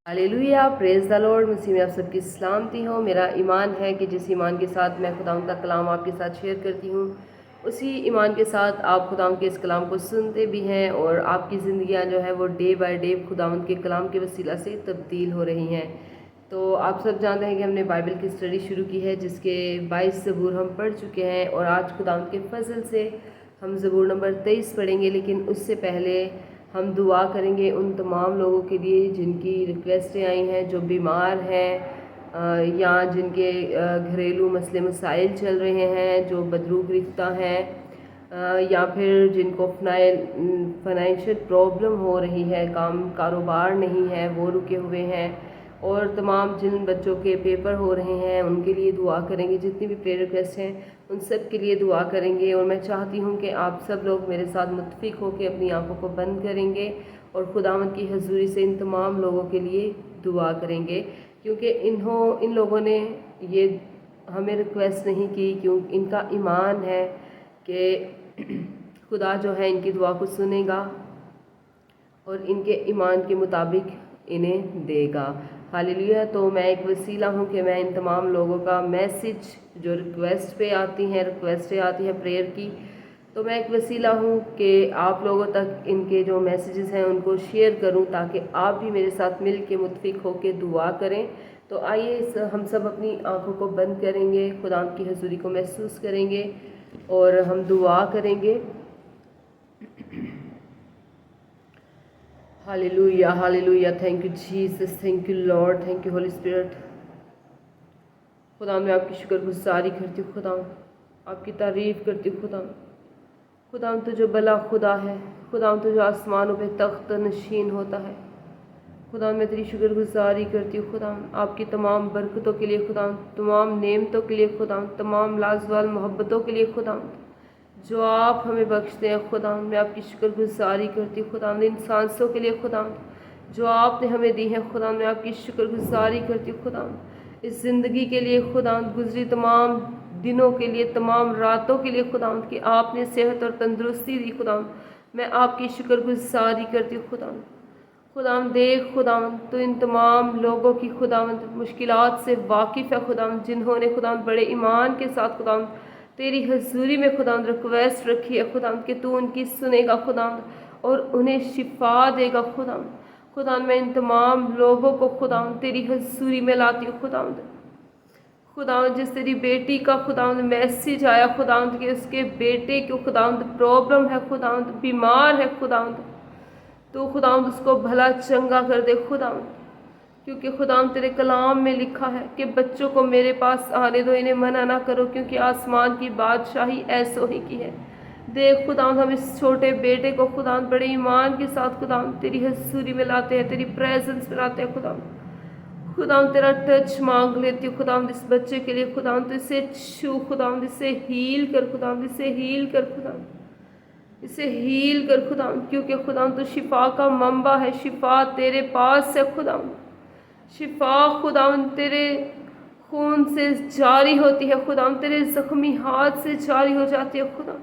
Hallelujah, praise the Lord. मसीह में आप सबकी सलामती हो। मेरा ईमान है कि जिस ईमान के साथ मैं खुदावंद का कलाम आपके साथ शेयर करती हूँ, उसी ईमान के साथ आप खुदावंद के इस कलाम को सुनते भी हैं और आपकी ज़िंदगियाँ जो है वो डे बाय डे खुदावंद के कलाम के वसीला से तब्दील हो रही हैं। तो आप सब जानते हैं कि हमने बाइबल की स्टडी शुरू की है, जिसके 22 ज़बूर हम पढ़ चुके हैं और आज खुदावंद के फजल से हम ज़बूर नंबर 23 पढ़ेंगे। लेकिन उससे पहले हम दुआ करेंगे उन तमाम लोगों के लिए जिनकी रिक्वेस्टें आई हैं, जो बीमार हैं या जिनके घरेलू मसले मसाइल चल रहे हैं, जो बदरूक रिश्ता हैं या फिर जिनको फाइनेंशियल प्रॉब्लम हो रही है, कारोबार नहीं है, वो रुके हुए हैं, और तमाम जिन बच्चों के पेपर हो रहे हैं उनके लिए दुआ करेंगे। जितनी भी प्रेयर रिक्वेस्ट हैं उन सब के लिए दुआ करेंगे। और मैं चाहती हूँ कि आप सब लोग मेरे साथ मुत्तफिक होकर अपनी आंखों को बंद करेंगे और खुदावंद की हजूरी से इन तमाम लोगों के लिए दुआ करेंगे, क्योंकि इन लोगों ने ये हमें रिक्वेस्ट नहीं की, क्योंकि इनका ईमान है कि खुदा जो है इनकी दुआ को सुनेगा और इनके ईमान के मुताबिक इन्हें देगा। हालेलुया। तो मैं एक वसीला हूँ कि मैं इन तमाम लोगों का मैसेज जो रिक्वेस्टें आती हैं प्रेयर की, तो मैं एक वसीला हूँ कि आप लोगों तक इनके जो मैसेजेस हैं उनको शेयर करूँ, ताकि आप भी मेरे साथ मिल के मुत्तफिक होकर दुआ करें। तो आइए हम सब अपनी आंखों को बंद करेंगे, खुदा की हजूरी को महसूस करेंगे और हम दुआ करेंगे। Hallelujah, hallelujah. Thank you Jesus, thank you Lord, thank you Holi spirit. खुदा मैं आपकी शुक्रगुजारी करती हूँ, खुदा आपकी तारीफ़ करती हूँ। खुदा तो जो भला खुदा है, खुदा तो जो आसमानों पे तख्त नशीन होता है, खुदा मैं तेरी शुक्रगुजारी करती हूँ। खुदा आपकी तमाम बरकतों के लिए, खुदा तमाम नेमतों के लिए, खुदा तमाम लाजवाल मोहब्बतों के लिए, खुदा जो आप हमें बख्शते हैं। खुदा मैं आपकी शुक्रगुजारी करती हूँ। खुदा इन सांसों के लिए, खुदा जो आपने हमें दी है, खुदा मैं आपकी शुक्रगुजारी करती हूँ। खुदा इस ज़िंदगी के लिए, खुदा गुजरी तमाम दिनों के लिए, तमाम रातों के लिए, खुदा कि आपने सेहत और तंदुरुस्ती दी। खुदा मैं आपकी शुक्रगुजारी करती हूँ। खुदा देख खुदा तो इन तमाम लोगों की खुदा मुश्किलात से वाकिफ़ है, खुदा जिन्होंने खुदा बड़े ईमान के साथ खुदा तेरी हजूरी में खुदा रिक्वेस्ट रखी है, खुदा कि तू उनकी सुनेगा खुदा और उन्हें शिफा देगा। खुदा मैं इन तमाम लोगों को खुदा तेरी हजूरी में लाती हूँ। खुदा जिस तेरी बेटी का खुदा मैसेज आया, खुदा कि उसके बेटे को खुदा प्रॉब्लम है, खुदा बीमार है, खुदा तो खुदा उसको भला चंगा कर दे। खुदा क्योंकि खुदा तेरे कलाम में लिखा है कि बच्चों को मेरे पास आने दो, इन्हें मना ना करो, क्योंकि आसमान की बादशाही ऐसो ही की है। देख खुदा हम इस छोटे बेटे को खुदा बड़े ईमान के साथ खुदा तेरी हजूरी में लाते हैं, तेरी प्रेजेंस में लाते हैं। खुदा तेरा टच मांग लेती हूँ खुदा इस बच्चे के लिए। खुदा तो इसे छू, खुदा इसे हील कर, खुदा इसे हील कर, खुदा इसे हील कर खुदा, क्योंकि खुदा तो शिफा का मंबा है। शिफा तेरे पास है खुदा, शिफा खुदा तेरे खून से जारी होती है, खुदा तेरे ज़ख्मी हाथ से जारी हो जाती है। खुदा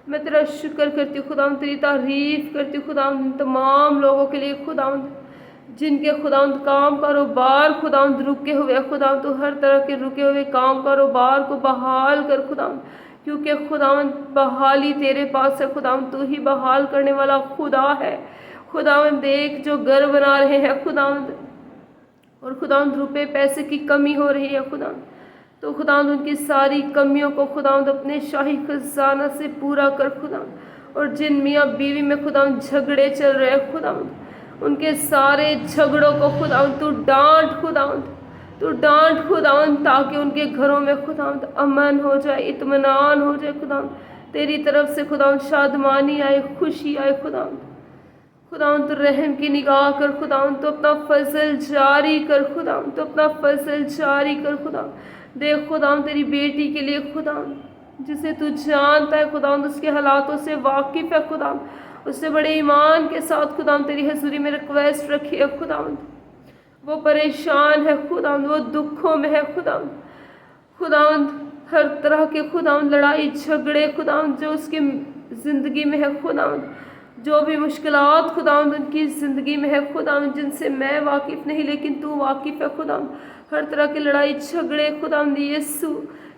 मैं तेरा शुक्र करती हूँ, खुदा तेरी तारीफ़ करती हूँ खुदा तमाम लोगों के लिए, खुदा जिनके खुदा काम कारोबार खुदा रुके हुए, खुदा तो हर तरह के रुके हुए काम कारोबार को बहाल कर खुदा, क्योंकि खुदा बहाली तेरे पास है। खुदा तू ही बहाल करने वाला खुदा है। खुदा देख जो घर बना रहे हैं खुदा और खुदा रुपए पैसे की कमी हो रही है, खुदा तो खुदा उनकी सारी कमियों को खुदा अपने शाही खजाना से पूरा कर। खुदा और जिन मियाँ बीवी में खुदा झगड़े चल रहे हैं, खुदा उनके सारे झगड़ों को खुदा तू डांट, तू डांट खुदा, ताकि उनके घरों में खुदा अमन हो जाए, इत्मीनान हो जाए। खुदा तेरी तरफ से खुदा शादमानी आए, खुशी आए। खुदा तो रहम की निगाह कर, खुदा तो अपना फजल जारी कर, खुदा तो अपना फजल जारी कर। खुदा देख खुदा तेरी बेटी के लिए, खुदा जिसे तू जानता है, खुदा उसके हालातों से वाकिफ़ है, खुदा उससे बड़े ईमान के साथ खुदा तेरी हजूरी में रिक्वेस्ट रखी है। खुदा वो परेशान है, खुदा वो दुखों में है, खुदा हर तरह के खुदावंद लड़ाई झगड़े खुदावंद जो उसकी ज़िंदगी में है खुदावंद, जो भी मुश्किलात खुदावंद उनकी ज़िंदगी में है खुदावंद, जिनसे मैं वाकिफ़ नहीं लेकिन तू वाकिफ़ है खुदावंद, हर तरह के लड़ाई झगड़े खुदावंद यीशु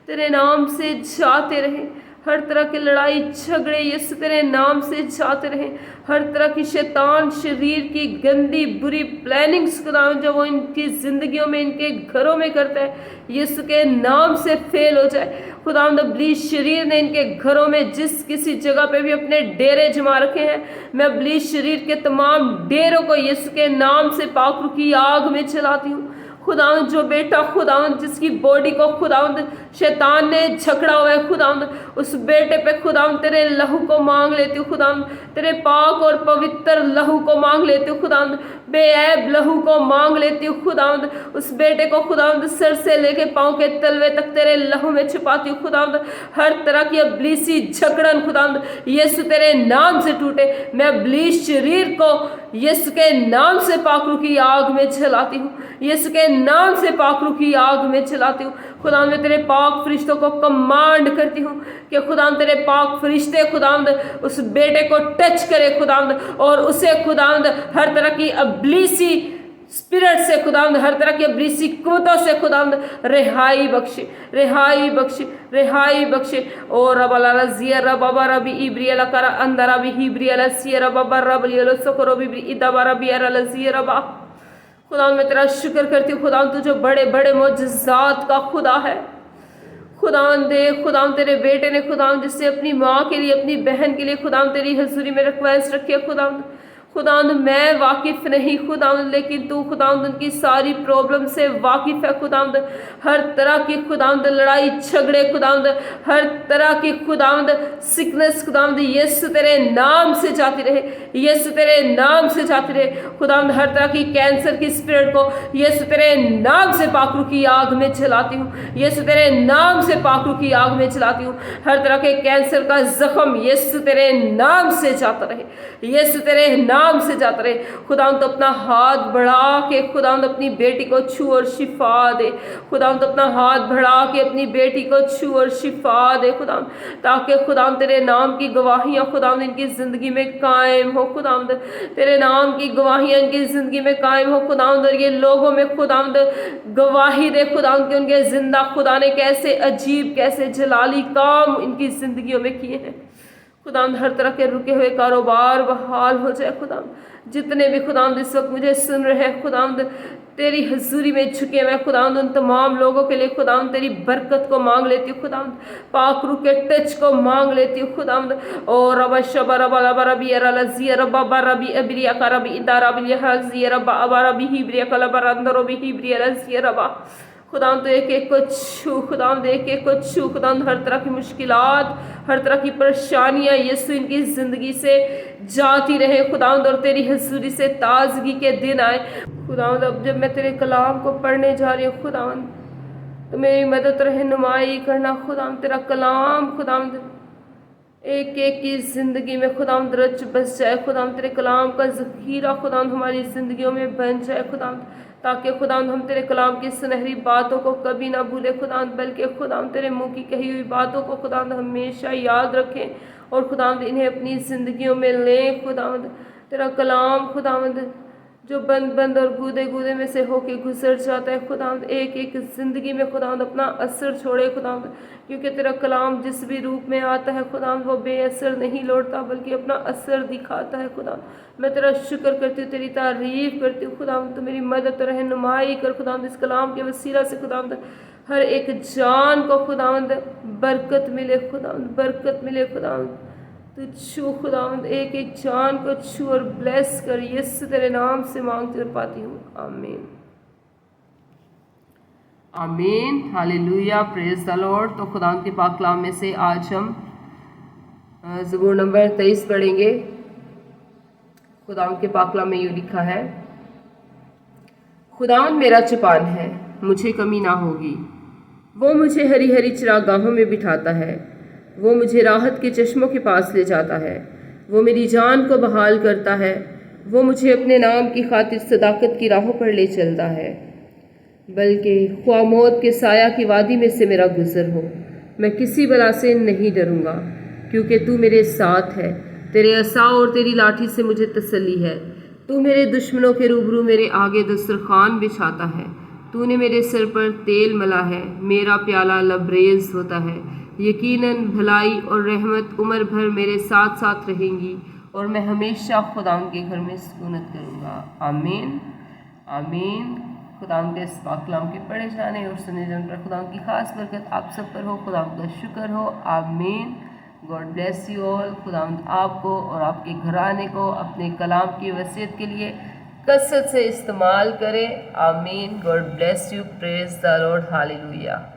तेरे नाम से जाते रहे। हर तरह के लड़ाई झगड़े यीशु तेरे नाम से जाते रहे। हर तरह की शैतान शरीर की गंदी बुरी प्लानिंग्स खुदावंद जो वो इनकी ज़िंदगियों में इनके घरों में करता है, यीशु के नाम से फेल हो जाए खुदावंद। इब्लीस शरीर ने इनके घरों में जिस किसी जगह पे भी अपने डेरे जमा रखे हैं, मैं इब्लीस शरीर के तमाम डेरों को यीशु के नाम से पाक की आग में चलाती हूँ खुदावंद। जो बेटा खुदावंद जिसकी बॉडी को खुदावंद शैतान ने झकड़ा हुआ है खुदावंद, उस बेटे पे खुदावंद तेरे लहू को मांग लेती हूँ खुदावंद, तेरे पाक और पवित्र लहू को मांग लेती हूँ खुदावंद, बेऐब लहू को मांग लेती हूँ खुदावंद। उस बेटे को खुदावंद सर से लेके पाँव के तलवे तक तेरे लहू में छुपाती हूँ खुदावंद। हर तरह की इब्लीसी झगड़न खुदावंद यीशु तेरे नाम से टूटे। मैं इब्लीस शरीर को यीशु के नाम से पाकरू की आग में जलाती हूँ, यीशु के नाम से पाकरू की आग में जलाती हूँ खुदावंद। मैं तेरे पाक फरिश्तों को कमांड करती हूँ कि खुदावंद तेरे पाक फरिश्ते खुदावंद उस बेटे को टच करे खुदावंद, और उसे खुदावंद हर तरह की इब्लीसी स्पिरिट से खुदावंद, हर तरह की इब्लीसी कुवतों से खुदावंद रिहाई बख्शे, रिहाई बख्शे, रिहाई बख्शे। और रबला रजिया रबाबा रबी इब्रियला करा अंदर रबी हिब्रियला सिया रबाबा रबलियलो सकोरो बिब्री इदाबा रबिया रजिया रबा। खुदावंद मैं तेरा शुक्र करती हूँ खुदावंद, तू जो बड़े बड़े मोजज़ात का खुदा है खुदावंद। देख खुदावंद तेरे बेटे ने खुदावंद जिससे अपनी माँ के लिए अपनी बहन के लिए खुदावंद तेरी हजूरी में रिक्वेस्ट रखी है खुदावंद। खुदावंद मैं वाकिफ़ नहीं खुदावंद, लेकिन तू खुदावंद उनकी सारी प्रॉब्लम से वाकिफ़ है खुदावंद। हर तरह की खुदावंद लड़ाई झगड़े खुदावंद, हर तरह की खुदावंद सिकनेस खुदावंद यीशु तेरे नाम से जाती रहे, यीशु तेरे नाम से जाती रहे खुदावंद। हर तरह की कैंसर की स्पिरिट को यीशु तेरे नाम से पाकरू की आग में जलाती हूँ, यीशु तेरे नाम से पाकरू की आग में जलाती हूँ। हर तरह के कैंसर का जख्म यीशु तेरे नाम से जाता रहे, यीशु तेरे नाम से जाता रहे खुदावंद। तो अपना हाथ बढ़ा के खुदावंद अपनी बेटी को छू और शिफा दे खुदावंद, अपना हाथ बढ़ा के अपनी बेटी को छू और शिफा दे खुदावंद, ताकि खुदावंद तेरे नाम की गवाहियाँ खुदावंद इनकी ज़िंदगी में कायम हो खुदावंद, तेरे नाम की गवाहियाँ इनकी ज़िंदगी में कायम हो खुदावंद। और ये लोगों में खुदावंद गवाही दे खुदावंद कि उनके जिंदा खुदा ने कैसे अजीब कैसे जलाली काम इनकी ज़िंदगियों में किए हैं खुदावंद। हर तरह के रुके हुए कारोबार बहाल हो जाए खुदावंद। जितने भी खुदावंद इस वक्त मुझे सुन रहे हैं खुदावंद तेरी हजूरी में झुके मैं खुदावंद उन तमाम लोगों के लिए खुदावंद तेरी बरकत को मांग लेती हूँ खुदावंद, पाक रूह के टच को मांग लेती हूँ खुदावंद। और रबा शबा रबा रबा रबी रजिया रबा बा रबी अबरिया का रबी इदा रबी हजिया रबा अबा रबी हिब्रिया का लबा अंदर रबी हिब्रिया रजिया रबा खुदावंद। तो एक एक को छू खुदावंद, एक एक को छू खुदावंद। हर तरह की मुश्किलात, हर तरह की परेशानियाँ यीशु इनकी ज़िंदगी से जाती रहे खुदावंद, और तेरी हजूरी से ताजगी के दिन आए खुदावंद। अब जब मैं तेरे कलाम को पढ़ने जा रही हूँ खुदावंद, तो मेरी मदद रहनुमाई करना खुदावंद। तेरा कलाम खुदावंद एक एक की ज़िंदगी में खुदावंद रच बस जाए खुदावंद। तेरे कलाम का ज़खीरा खुदावंद हमारी ज़िंदगियों में बन जाए खुदावंद, ताकि खुदावंद हम तेरे कलाम की सुनहरी बातों को कभी ना भूले खुदावंद, बल्कि खुदावंद तेरे मुंह की कही हुई बातों को खुदावंद हमेशा याद रखें और खुदावंद इन्हें अपनी ज़िंदगियों में लें खुदावंद। तेरा कलाम खुदावंद जो बंद बंद और गूदे गूदे में से होके गुजर जाता है खुदावंद, एक एक ज़िंदगी में खुदावंद अपना असर छोड़े खुदावंद, क्योंकि तेरा कलाम जिस भी रूप में आता है खुदावंद वो बेअसर नहीं लौटता बल्कि अपना असर दिखाता है खुदावंद। मैं तेरा शुक्र करती हूँ, तेरी तारीफ़ करती हूँ खुदावंद। तो मेरी मदद रहनुमाई कर खुदावंद, इस कलाम के वसीला से खुदावंद हर एक जान को खुदावंद बरकत मिले खुदावंद, बरकत मिले खुदावंद। तू छू खुदावंद, एक एक जान को छू और ब्लेस कर, यीशु तेरे नाम से मांगती और पाती हूँ, आमीन आमीन हालेलुया, प्रेज द लॉर्ड। तो खुदावंद के पाक कलाम में से आज हम ज़बूर नंबर 23 पढ़ेंगे। खुदावंद के पाक कलाम में यूँ लिखा है, खुदावंद मेरा चौपान है, मुझे कमी ना होगी। वो मुझे हरी हरी चरागाहों में बिठाता है, वो मुझे राहत के चश्मों के पास ले जाता है। वो मेरी जान को बहाल करता है, वो मुझे अपने नाम की खातिर सदाकत की राहों पर ले चलता है। बल्कि ख्वाह मौत के साया की वादी में से मेरा गुजर हो میں کسی بلا سے نہیں ڈروں گا، کیونکہ تو میرے ساتھ ہے۔ تیرے عصا اور تیری لاٹھی سے مجھے تسلی ہے۔ تو میرے دشمنوں کے روبرو میرے آگے دسترخوان بچھاتا ہے۔ تو نے میرے سر پر تیل ملا ہے، میرا پیالہ لبریز ہوتا ہے۔ یقیناً بھلائی اور رحمت عمر بھر میرے ساتھ ساتھ رہیں گی، اور میں ہمیشہ خداوند کے گھر میں سکونت کروں گا۔ آمین آمین۔ خداوند کے اس پاک کلام کے پڑھے جانے اور سنے جانے پر خداوند کی خاص برکت آپ سب پر ہو۔ خداوند کا شکر ہو۔ آمین۔ God bless you all. خداوند آپ کو اور آپ کے گھرانے کو اپنے کلام کی وصیت کے لیے کثرت سے استعمال کرے۔ آمین۔ God bless you. Praise the Lord. ہالیلویہ۔